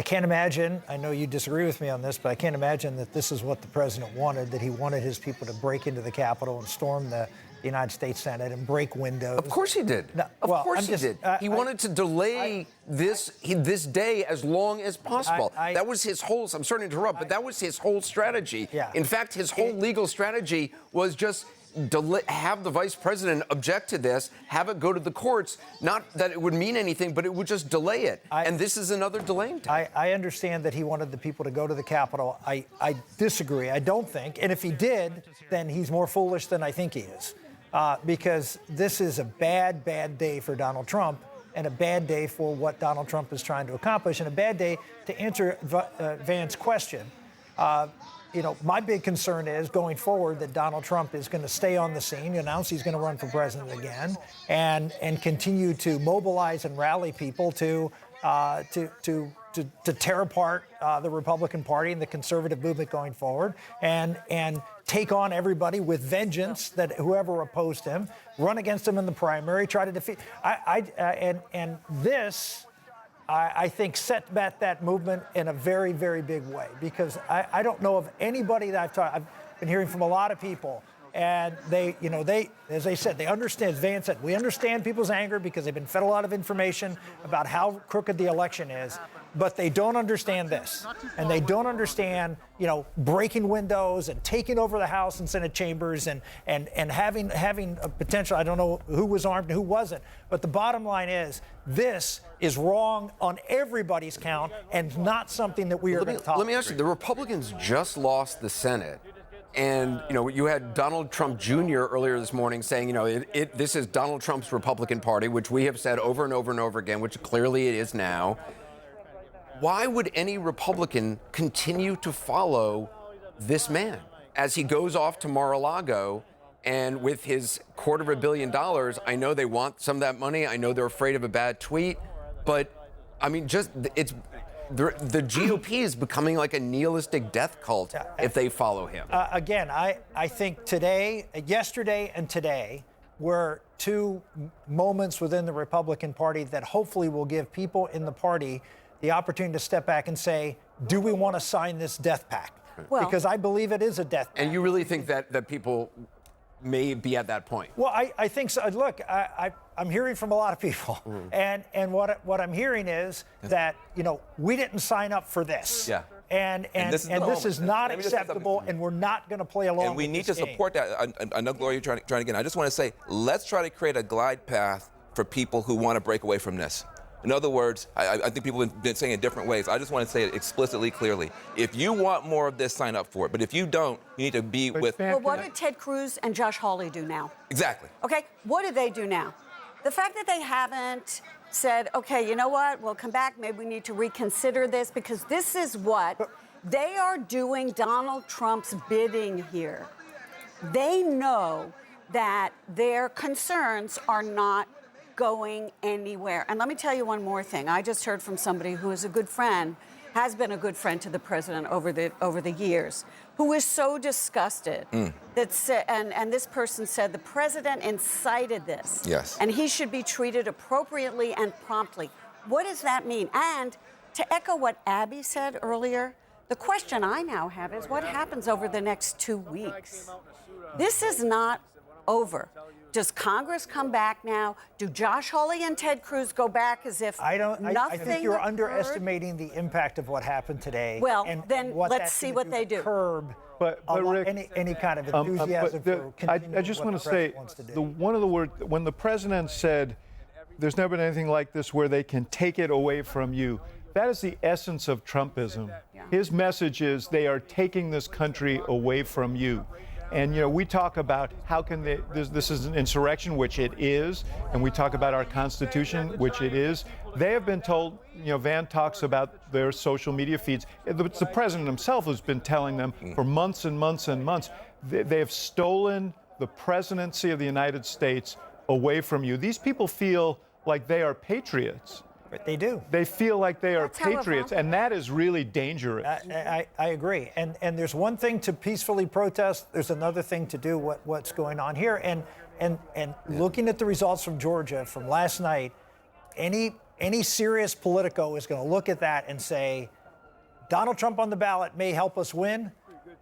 can't imagine, I know you disagree with me on this, but I can't imagine that this is what the president wanted, that he wanted his people to break into the Capitol and storm the United States Senate and break windows. Of course he did. No, of course he did. He wanted to delay this day as long as possible. That was his whole, I'm sorry to interrupt, but that was his whole strategy. Yeah. In fact, his whole legal strategy was just have the vice president object to this, have it go to the courts, not that it would mean anything, but it would just delay it. And this is another delaying time. I understand that he wanted the people to go to the Capitol. I disagree. I don't think. And if he did, then he's more foolish than I think he is. Because this is a bad, bad day for Donald Trump and a bad day for what Donald Trump is trying to accomplish and a bad day to answer Van's question. My big concern is going forward that Donald Trump is going to stay on the scene, announce he's going to run for president again, and continue to mobilize and rally people to tear apart the Republican Party and the conservative movement going forward, and take on everybody with vengeance, that whoever opposed him, run against him in the primary, try to defeat. I think set back that movement in a very, very big way, because I don't know of anybody that I've been hearing from a lot of people, and they, as they said, they understand, as Van said, we understand people's anger because they've been fed a lot of information about how crooked the election is, but they don't understand this. And they don't understand, breaking windows and taking over the House and Senate chambers and having a potential, I don't know who was armed and who wasn't, but the bottom line is this is wrong on everybody's count and not something that we are going to tolerate. Let me ask you, the Republicans just lost the Senate. And, you had Donald Trump Jr. earlier this morning saying, this is Donald Trump's Republican Party, which we have said over and over and over again, which clearly it is now. Why would any Republican continue to follow this man as he goes off to Mar-a-Lago? And with his $250 million, I know they want some of that money. I know they're afraid of a bad tweet. But, the GOP is becoming like a nihilistic death cult if they follow him. Again, I think yesterday and today were two moments within the Republican Party that hopefully will give people in the party the opportunity to step back and say, do we want to sign this death pact? Well, because I believe it is a death pact. And you really think that people may be at that point? Well, I think so. Look, I'm hearing from a lot of people, and what I'm hearing is that we didn't sign up for this. Yeah. And this is not acceptable, and we're not going to play along. And we need to support that. I know, Gloria, you're trying again. I just want to say, let's try to create a glide path for people who want to break away from this. In other words, I think people have been saying it different ways. I just want to say it explicitly, clearly. If you want more of this, sign up for it. But if you don't, you need to be with... Well, what did Ted Cruz and Josh Hawley do now? Exactly. Okay, what do they do now? The fact that they haven't said, okay, you know what, we'll come back, maybe we need to reconsider this, because this is what they are doing Donald Trump's bidding here. They know that their concerns are not going anywhere. And let me tell you one more thing. I just heard from somebody who is a good friend, has been a good friend to the president over the years, who is so disgusted that and this person said the president incited this. Yes. And he should be treated appropriately and promptly. What does that mean? And to echo what Abby said earlier, the question I now have is what happens over the next 2 weeks? This is not over. Does Congress come back now? Do Josh Hawley and Ted Cruz go back as if nothing? I think you're underestimating the impact of what happened today. Well, and then let's see what they do. Curb but Rick, any kind of enthusiasm for I just want to say, one of the words, when the president said, there's never been anything like this where they can take it away from you, that is the essence of Trumpism. Yeah. His message is they are taking this country away from you. And, we talk about how can this is an insurrection, which it is, and we talk about our Constitution, which it is. They have been told, Van talks about their social media feeds. It's the president himself who's been telling them for months and months and months. They have stolen the presidency of the United States away from you. These people feel like they are patriots. They do. They feel like they are patriots, and that is really dangerous. I agree. And there's one thing to peacefully protest. There's another thing to do what's going on here. And looking at the results from Georgia from last night, any serious Politico is going to look at that and say, Donald Trump on the ballot may help us win,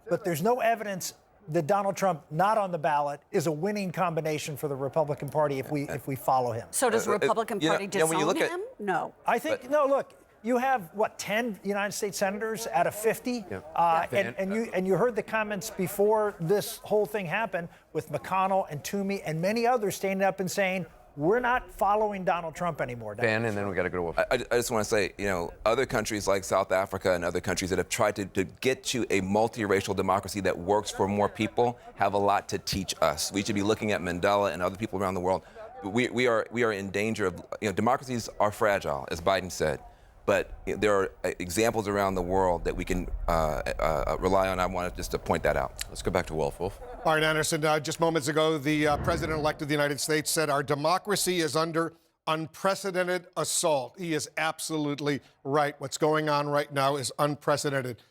but there's no evidence that Donald Trump not on the ballot is a winning combination for the Republican Party if we follow him. So does the Republican Party disown him? No. I think look, you have 10 United States senators out of 50, and you heard the comments before this whole thing happened with McConnell and Toomey and many others standing up and saying, we're not following Donald Trump anymore. Ben, and then we got to go to Wolf. I just want to say, other countries like South Africa and other countries that have tried to get to a multiracial democracy that works for more people have a lot to teach us. We should be looking at Mandela and other people around the world. We are in danger of, democracies are fragile, as Biden said. But there are examples around the world that we can rely on. I wanted just to point that out. Let's go back to Wolf. All right, Anderson, just moments ago, the president-elect of the United States said our democracy is under unprecedented assault. He is absolutely right. What's going on right now is unprecedented.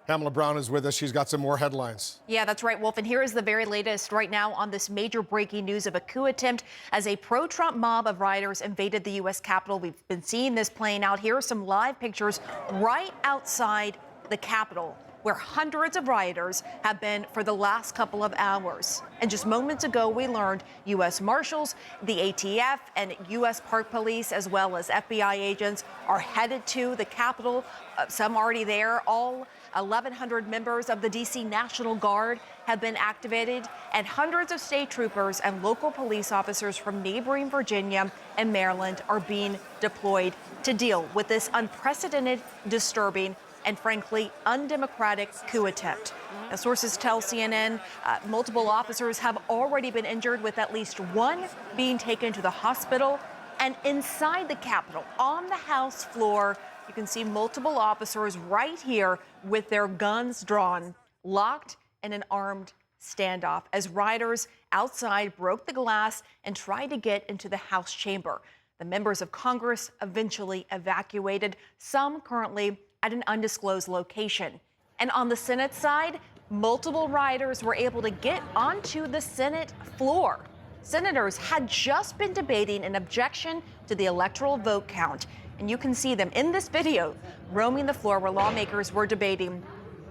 Pamela Brown is with us. She's got some more headlines. Yeah, that's right, Wolf. And here is the very latest right now on this major breaking news of a coup attempt as a pro-Trump mob of rioters invaded the U.S. Capitol. We've been seeing this playing out. Here are some live pictures right outside the Capitol, where hundreds of rioters have been for the last couple of hours. And just moments ago, we learned U.S. Marshals, the ATF, and U.S. Park Police, as well as FBI agents, are headed to the Capitol. Some already there. All 1,100 members of the D.C. National Guard have been activated, and hundreds of state troopers and local police officers from neighboring Virginia and Maryland are being deployed to deal with this unprecedented, disturbing, and frankly, undemocratic coup attempt. Now, sources tell CNN multiple officers have already been injured, with at least one being taken to the hospital. And inside the Capitol, on the House floor, you can see multiple officers right here with their guns drawn, locked in an armed standoff, as rioters outside broke the glass and tried to get into the House chamber. The members of Congress eventually evacuated, some currently at an undisclosed location. And on the Senate side, multiple rioters were able to get onto the Senate floor. Senators had just been debating an objection to the electoral vote count. And you can see them in this video roaming the floor where lawmakers were debating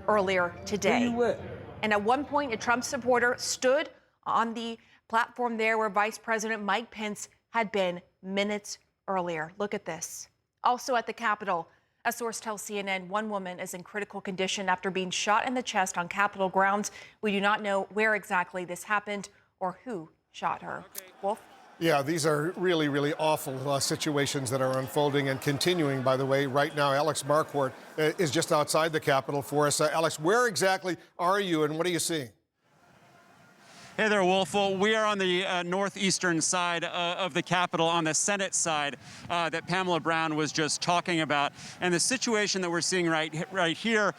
earlier today. And at one point, a Trump supporter stood on the platform there where Vice President Mike Pence had been minutes earlier. Look at this. Also at the Capitol, a source tells CNN one woman is in critical condition after being shot in the chest on Capitol grounds. We do not know where exactly this happened or who shot her. Wolf? Yeah, these are really, really awful situations that are unfolding and continuing, by the way. Right now, Alex Marquardt is just outside the Capitol for us. Alex, where exactly are you and what are you seeing? Hey there, Wolf. Well, we are on the northeastern side of the Capitol, on the Senate side that Pamela Brown was just talking about. And the situation that we're seeing right here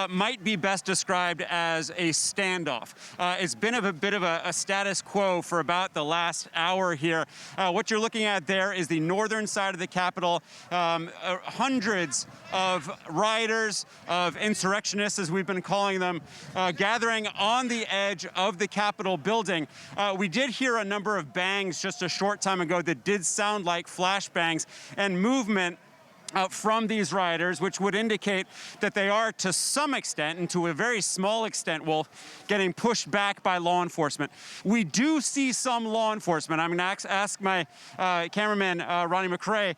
might be best described as a standoff. It's been a bit of a status quo for about the last hour here. What you're looking at there is the northern side of the Capitol. Hundreds of rioters, of insurrectionists, as we've been calling them, gathering on the edge of the Capitol building. We did hear a number of bangs just a short time ago that did sound like flashbangs and movement from these rioters, which would indicate that they are, to some extent, and to a very small extent, Wolf, getting pushed back by law enforcement. We do see some law enforcement. I'm going to ask my cameraman, Ronnie McRae,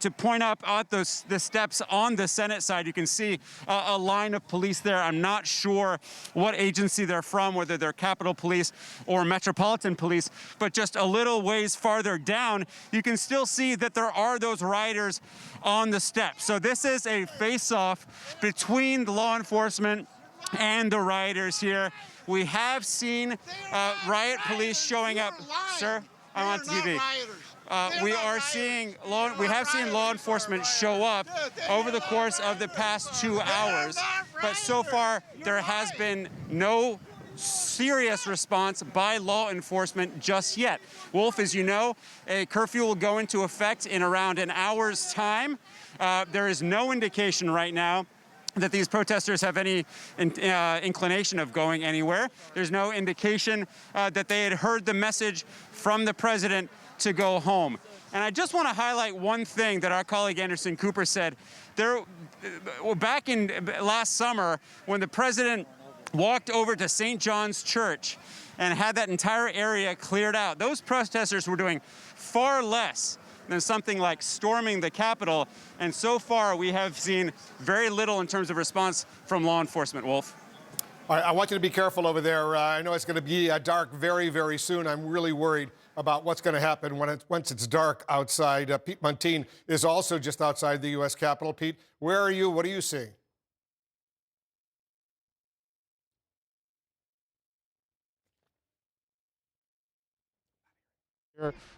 to point up at the steps on the Senate side. You can see a line of police there. I'm not sure what agency they're from, whether they're Capitol Police or Metropolitan Police, but just a little ways farther down, you can still see that there are those rioters on the steps. So this is a face-off between the law enforcement and the rioters here. We have seen riot police showing up. Sir, I'm on TV. We have seen law enforcement show up over the course of the past 2 hours, but so far there has been no serious response by law enforcement just yet. Wolf, as you know, a curfew will go into effect in around an hour's time. There is no indication right now that these protesters have any inclination of going anywhere. There's no indication that they had heard the message from the president to go home. And I just want to highlight one thing that our colleague Anderson Cooper said. Back in last summer, when the president walked over to St. John's Church and had that entire area cleared out, those protesters were doing far less than something like storming the Capitol. And so far, we have seen very little in terms of response from law enforcement. Wolf? All right, I want you to be careful over there. I know it's going to be dark very, very soon. I'm really worried about what's going to happen once it's dark outside. Pete Muntean is also just outside the U.S. Capitol. Pete, where are you? What are you seeing?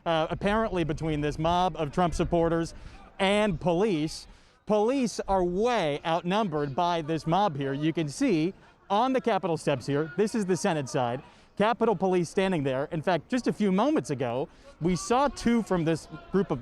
Apparently between this mob of Trump supporters and police. Police are way outnumbered by this mob here. You can see on the Capitol steps here, this is the Senate side, Capitol Police standing there. In fact, just a few moments ago, we saw two from this group of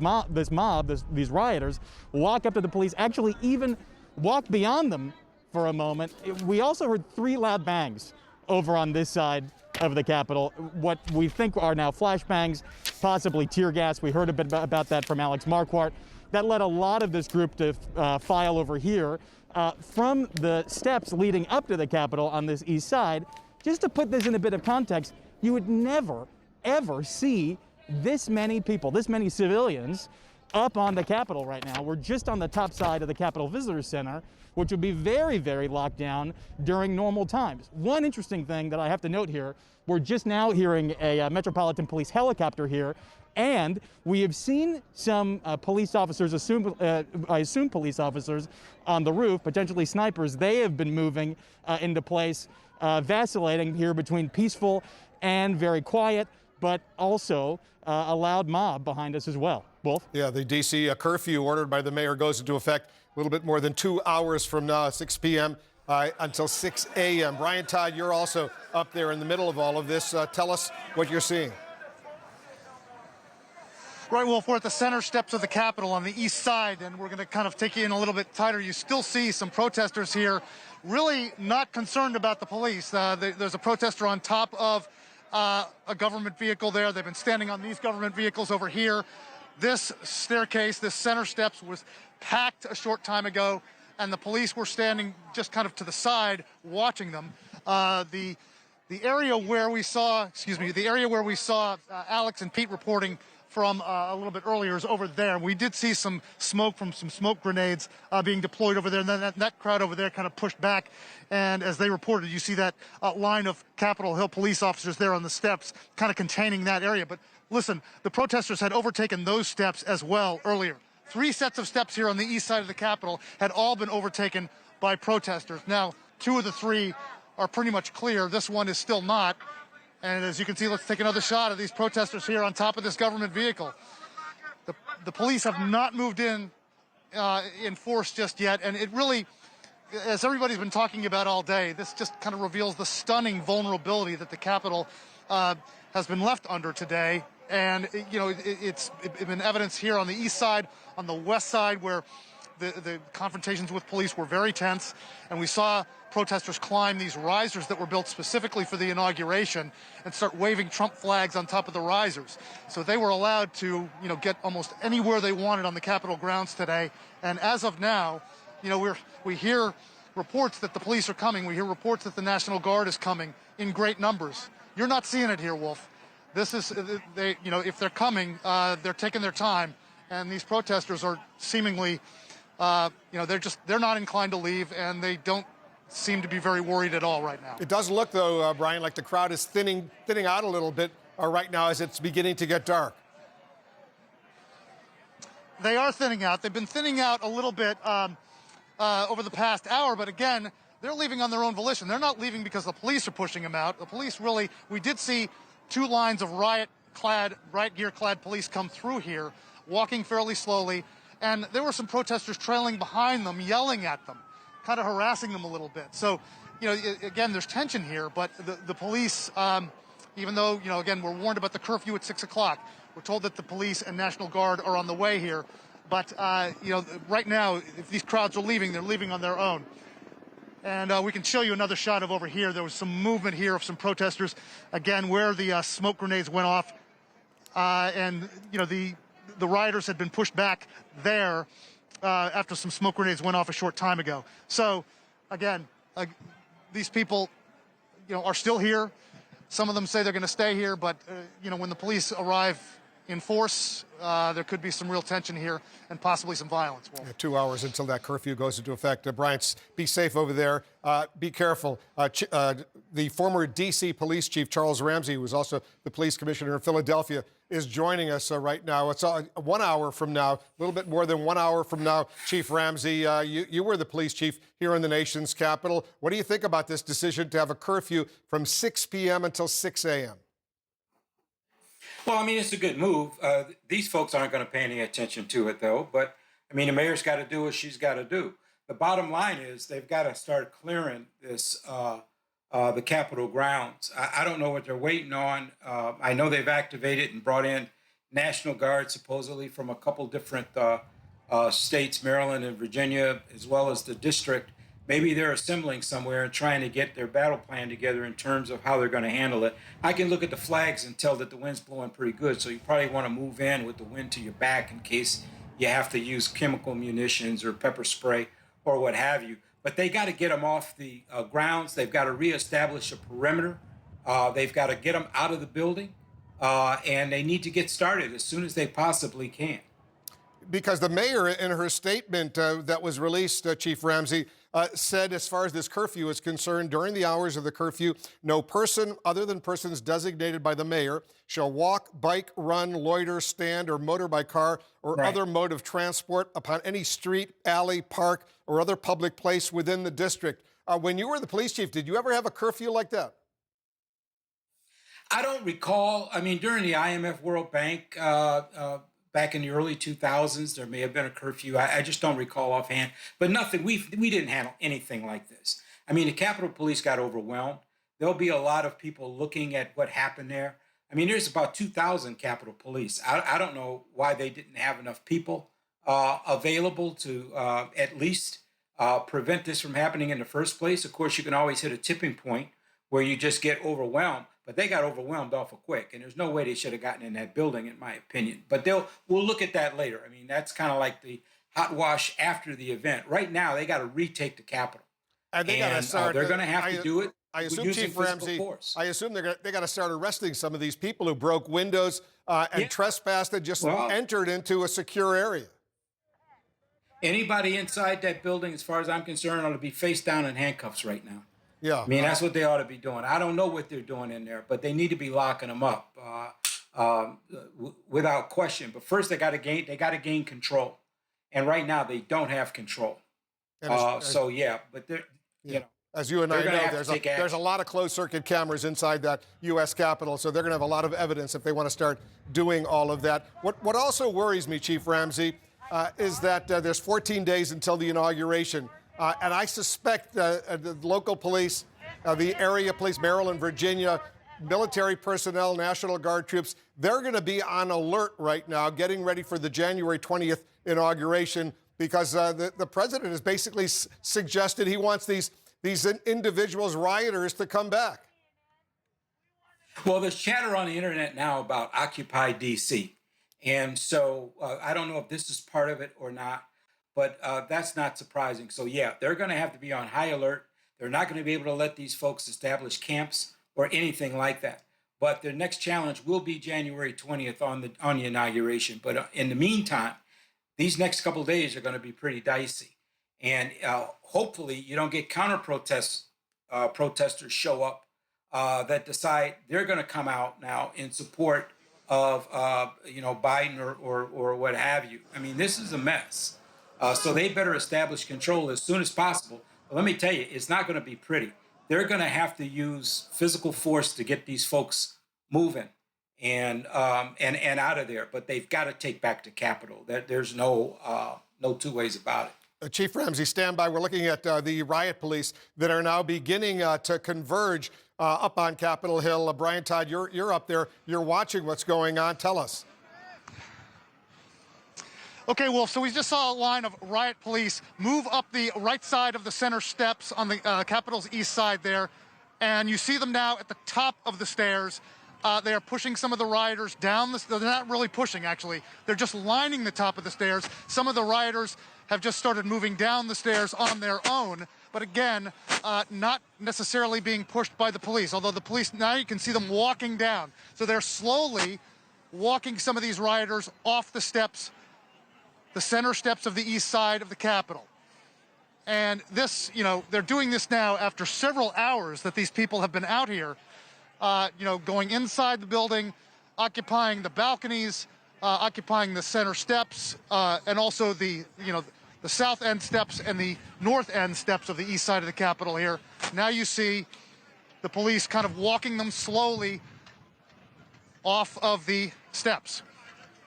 these rioters walk up to the police, actually even walk beyond them for a moment. We also heard 3 loud bangs over on this side of the Capitol, what we think are now flashbangs, possibly tear gas. We heard a bit about that from Alex Marquardt. That led a lot of this group to file over here from the steps leading up to the Capitol on this east side. Just to put this in a bit of context, you would never, ever see this many people, this many civilians up on the Capitol right now. We're just on the top side of the Capitol Visitor Center, which would be very, very locked down during normal times. One interesting thing that I have to note here, we're just now hearing a Metropolitan Police helicopter here, and we have seen some police officers, I assume police officers, on the roof, potentially snipers. They have been moving into place, vacillating here between peaceful and very quiet, but also a loud mob behind us as well. Wolf? Yeah, the D.C. curfew ordered by the mayor goes into effect a little bit more than 2 hours from now, 6 p.m. Until 6 a.m. Brian Todd, you're also up there in the middle of all of this. Tell us what you're seeing. Right, Wolf, we're at the center steps of the Capitol on the east side, and we're going to kind of take you in a little bit tighter. You still see some protesters here really not concerned about the police. There's a protester on top of a government vehicle there. They've been standing on these government vehicles over here. This staircase, this center steps was packed a short time ago, and the police were standing just kind of to the side watching them. The area where we saw, Alex and Pete reporting from a little bit earlier is over there. We did see some smoke from some smoke grenades being deployed over there, and then that crowd over there kind of pushed back. And as they reported, you see that line of Capitol Hill police officers there on the steps kind of containing that area. But listen, the protesters had overtaken those steps as well earlier. 3 sets of steps here on the east side of the Capitol had all been overtaken by protesters. Now, 2 of the 3 are pretty much clear. This one is still not. And as you can see, let's take another shot of these protesters here on top of this government vehicle. The police have not moved in force just yet. And it really, as everybody's been talking about all day, this just kind of reveals the stunning vulnerability that the Capitol has been left under today. And, you know, it's been evidence here on the east side, on the west side, where the confrontations with police were very tense. And we saw protesters climb these risers that were built specifically for the inauguration and start waving Trump flags on top of the risers. So they were allowed to, you know, get almost anywhere they wanted on the Capitol grounds today. And as of now, you know, we hear reports that the police are coming. We hear reports that the National Guard is coming in great numbers. You're not seeing it here, Wolf. This is, you know, if they're coming, they're taking their time. And these protesters are seemingly, you know, they're not inclined to leave, and they don't seem to be very worried at all right now. It does look, though, Brian, like the crowd is thinning out a little bit right now as it's beginning to get dark. They are thinning out. They've been thinning out a little bit over the past hour, but again, they're leaving on their own volition. They're not leaving because the police are pushing them out. The police really, we did see 2 lines of riot gear-clad police come through here, walking fairly slowly, and there were some protesters trailing behind them, yelling at them, kind of harassing them a little bit. So, you know, again, there's tension here, but the police, even though, you know, again, we're warned about the curfew at 6 o'clock, we're told that the police and National Guard are on the way here. But, you know, right now, if these crowds are leaving, they're leaving on their own. And we can show you another shot of over here. There was some movement here of some protesters, again, where the smoke grenades went off. And, you know, the rioters had been pushed back there after some smoke grenades went off a short time ago. So, again, these people, you know, are still here. Some of them say they're going to stay here, but, you know, when the police arrive in force, there could be some real tension here and possibly some violence. Yeah, 2 hours until that curfew goes into effect. Brian, be safe over there. Be careful. The former D.C. police chief, Charles Ramsey, who was also the police commissioner in Philadelphia, is joining us right now. It's 1 hour from now, a little bit more than 1 hour from now. Chief Ramsey, you were the police chief here in the nation's capital. What do you think about this decision to have a curfew from 6 p.m. until 6 a.m.? Well, I mean, it's a good move. These folks aren't going to pay any attention to it, though. But, I mean, the mayor's got to do what she's got to do. The bottom line is they've got to start clearing this, the Capitol grounds. I don't know what they're waiting on. I know they've activated and brought in National Guard, supposedly, from a couple different states, Maryland and Virginia, as well as the district Maybe they're assembling somewhere and trying to get their battle plan together in terms of how they're going to handle it. I can look at the flags and tell that the wind's blowing pretty good, so you probably want to move in with the wind to your back in case you have to use chemical munitions or pepper spray or what have you. But they got to get them off the grounds. They've got to reestablish a perimeter. They've got to get them out of the building, and they need to get started as soon as they possibly can. Because the mayor, in her statement that was released, Chief Ramsey, said as far as this curfew is concerned, during the hours of the curfew, no person other than persons designated by the mayor shall walk, bike, run, loiter, stand, or motor by car or other mode of transport upon any street, alley, park, or other public place within the district. When you were the police chief, did you ever have a curfew like that? I don't recall. I mean, during the IMF World Bank, back in the early 2000s, there may have been a curfew. I just don't recall offhand, but nothing. We didn't handle anything like this. I mean, the Capitol Police got overwhelmed. There'll be a lot of people looking at what happened there. I mean, there's about 2,000 Capitol Police. I don't know why they didn't have enough people available to at least prevent this from happening in the first place. Of course, you can always hit a tipping point where you just get overwhelmed. But they got overwhelmed awful quick, and there's no way they should have gotten in that building, in my opinion. But we'll look at that later. I mean, that's kind of like the hot wash after the event. Right now, they got to retake the Capitol, and they're going to have to do it. I assume, Chief Ramsey, I assume they got to start arresting some of these people who broke windows and trespassed and just entered into a secure area. Anybody inside that building, as far as I'm concerned, ought to be face down in handcuffs right now. Yeah, I mean, that's what they ought to be doing. I don't know what they're doing in there, but they need to be locking them up without question. But first, they got to gain control, and right now they don't have control. But they're you know. As you and I know, there's a lot of closed-circuit cameras inside that U.S. Capitol, so they're going to have a lot of evidence if they want to start doing all of that. What also worries me, Chief Ramsey, is that there's 14 days until the inauguration. And I suspect the local police, the area police, Maryland, Virginia, military personnel, National Guard troops, they're going to be on alert right now, getting ready for the January 20th inauguration, because the president has basically suggested he wants these individuals, rioters, to come back. Well, there's chatter on the internet now about Occupy D.C. And so I don't know if this is part of it or not. But that's not surprising. So, yeah, they're going to have to be on high alert. They're not going to be able to let these folks establish camps or anything like that. But their next challenge will be January 20th on the inauguration. But in the meantime, these next couple of days are going to be pretty dicey. And hopefully you don't get protesters show up that decide they're going to come out now in support of, Biden or what have you. I mean, this is a mess. So they better establish control as soon as possible. But let me tell you, it's not going to be pretty. They're going to have to use physical force to get these folks moving and out of there. But they've got to take back the Capitol. There's no two ways about it. Chief Ramsey, stand by. We're looking at the riot police that are now beginning to converge up on Capitol Hill. Brian Todd, you're up there. You're watching what's going on. Tell us. Okay, Wolf, so we just saw a line of riot police move up the right side of the center steps on the Capitol's east side there, and you see them now at the top of the stairs. They are pushing some of the rioters down they're not really pushing, actually. They're just lining the top of the stairs. Some of the rioters have just started moving down the stairs on their own, but again, not necessarily being pushed by the police, although the police, now you can see them walking down. So they're slowly walking some of these rioters off the steps, the center steps of the east side of the Capitol. And this, they're doing this now after several hours that these people have been out here, going inside the building, occupying the balconies, occupying the center steps, and also the south end steps and the north end steps of the east side of the Capitol here. Now you see the police kind of walking them slowly off of the steps.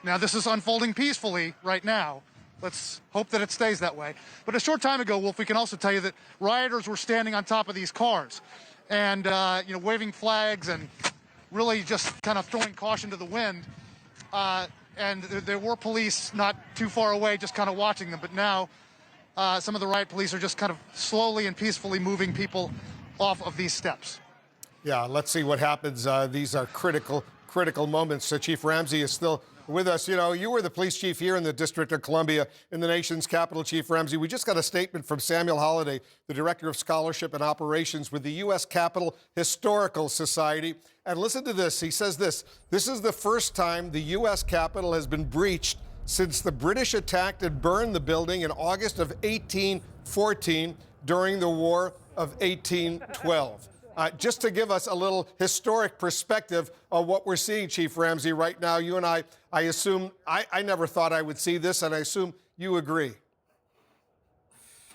Now, this is unfolding peacefully right now. Let's hope that it stays that way. But a short time ago, Wolf, we can also tell you that rioters were standing on top of these cars and, waving flags and really just kind of throwing caution to the wind. And there were police not too far away just kind of watching them. But now some of the riot police are just kind of slowly and peacefully moving people off of these steps. Yeah, let's see what happens. These are critical moments. Chief Ramsey is still with us. You know, you were the police chief here in the District of Columbia, in the nation's capital. Chief Ramsey, we just got a statement from Samuel Holliday, the Director of Scholarship and Operations with the U.S. Capitol Historical Society. And listen to this. He says this is the first time the U.S. Capitol has been breached since the British attacked and burned the building in August of 1814 during the War of 1812. Just to give us a little historic perspective of what we're seeing, Chief Ramsey, right now, you and I assume, I never thought I would see this, and I assume you agree.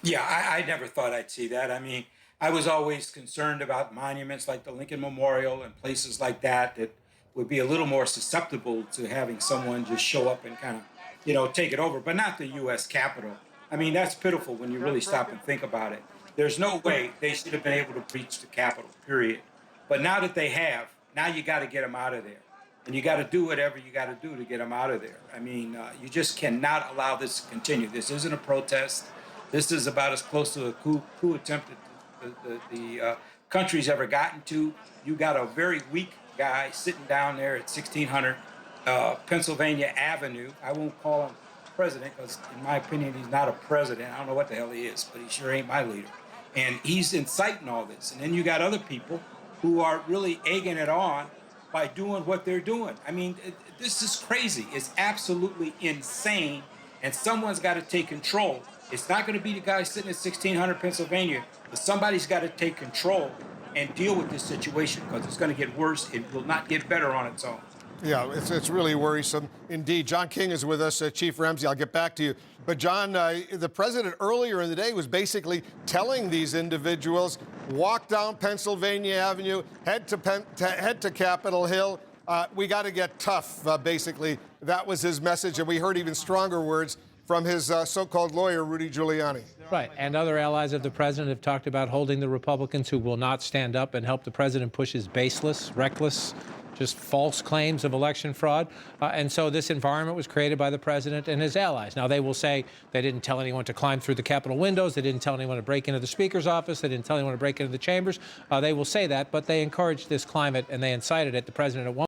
Yeah, I never thought I'd see that. I mean, I was always concerned about monuments like the Lincoln Memorial and places like that that would be a little more susceptible to having someone just show up and kind of, you know, take it over, but not the U.S. Capitol. I mean, that's pitiful when you really stop and think about it. There's no way they should have been able to breach the Capitol, period. But now that they have, now you got to get them out of there. And you got to do whatever you got to do to get them out of there. I mean, you just cannot allow this to continue. This isn't a protest. This is about as close to a coup attempt that the country's ever gotten to. You got a very weak guy sitting down there at 1600 Pennsylvania Avenue. I won't call him president because, in my opinion, he's not a president. I don't know what the hell he is, but he sure ain't my leader. And he's inciting all this. And then you got other people who are really egging it on by doing what they're doing. I mean, this is crazy. It's absolutely insane. And someone's got to take control. It's not going to be the guy sitting at 1600 Pennsylvania, but somebody's got to take control and deal with this situation because it's going to get worse. It will not get better on its own. Yeah, it's really worrisome indeed. John King is with us. Chief Ramsey, I'll get back to you. But John, the president earlier in the day was basically telling these individuals, walk down Pennsylvania Avenue, head to Capitol Hill. We got to get tough, basically. That was his message, and we heard even stronger words from his so-called lawyer, Rudy Giuliani. Right, and other allies of the president have talked about holding the Republicans who will not stand up and help the president push his baseless, reckless, just false claims of election fraud. And so this environment was created by the president and his allies. Now, they will say they didn't tell anyone to climb through the Capitol windows. They didn't tell anyone to break into the Speaker's office. They didn't tell anyone to break into the chambers. They will say that, but they encouraged this climate and they incited it. The president at one